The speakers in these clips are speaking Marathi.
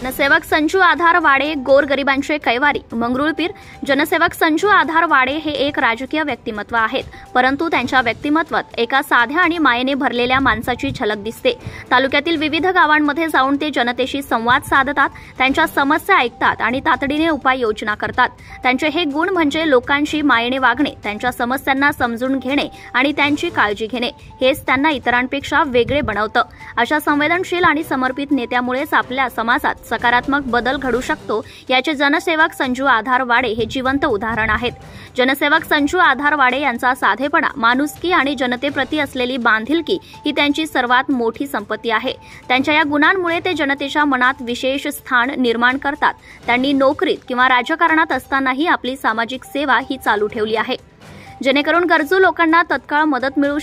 जनसेवक संजू आधार वाडे गोरगरिबांचे कैवारी। मंगरुळपीर जनसेवक संजू आधार वाडे हे एक राजकीय व्यक्तिमत्व आहेत, परंतु त्यांच्या व्यक्तिमत्वात एका साध्या आणि मायेने भरलेल्या माणसाची झलक दिसते। तालुक्यातील विविध गावांमध्ये जाऊन ते जनतेशी संवाद साधतात, त्यांच्या समस्या ऐकतात आणि तातडीने उपाययोजना करतात। त्यांचे हे गुण म्हणजे लोकांशी मायेने वागणे, त्यांच्या समस्यांना समजून घेणे आणि त्यांची काळजी घेणे, हेच त्यांना इतरांपेक्षा वेगळे बनवतं। अशा संवेदनशील आणि समर्पित नेत्यामुळेच आपल्या समाजात सकारात्मक बदल घडू शकतो, याचे जनसेवक संजू आधार वाडे हे जिवंत उदाहरण आहेत। जनसेवक संजू आधार वाडे यांचा साधेपणा, माणुसकी आणि जनतेप्रती असलेली बांधिलकी ही त्यांची सर्वात मोठी संपत्ती आहे। त्यांच्या या गुणांमुळे ते जनतेच्या मनात विशेष स्थान निर्माण करतात। त्यांनी नोकरीत किंवा राजकारणात असतानाही आपली सामाजिक सेवा ही चालू ठेवली आहे, जेणेकरून गरजू लोकांना तत्काळ मदत मिळू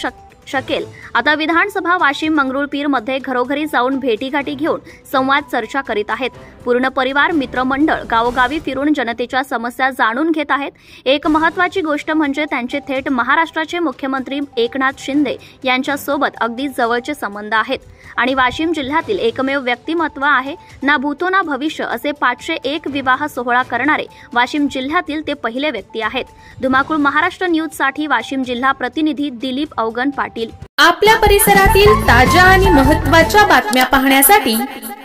शकेल। आता विधानसभा वाशिम मंगरुळपीर मध्ये घरोघरी जाऊन भेटीगाठी घेऊन संवाद चर्चा करीत आहेत। पूर्ण परिवार, मित्रमंडळ गावोगावी फिरून जनतेच्या समस्या जाणून घेत आहेत। एक महत्त्वाची गोष्ट म्हणजे त्यांचे थेट महाराष्ट्राचे मुख्यमंत्री एकनाथ शिंदे यांच्यासोबत अगदी जवळचे संबंध आहेत आणि वाशिम जिल्ह्यातील एकमेव व्यक्तिमत्व आहे। ना भूतो ना भविष्य असे 501 विवाह सोहळा करणारे वाशिम जिल्ह्यातील ते पहिले व्यक्ती आहेत। धुमाकूळ महाराष्ट्र न्यूज साठी वाशिम जिल्हा प्रतिनिधी दिलीप अवगन पाटील। आपल्या परिसरातील ताज्या आणि महत्त्वाच्या बातम्या पाहण्यासाठी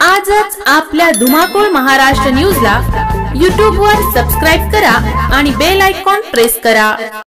आजच आपल्या धुमाकूळ महाराष्ट्र न्यूजला YouTube वर सबस्क्राइब करा आणि बेल आयकॉन प्रेस करा।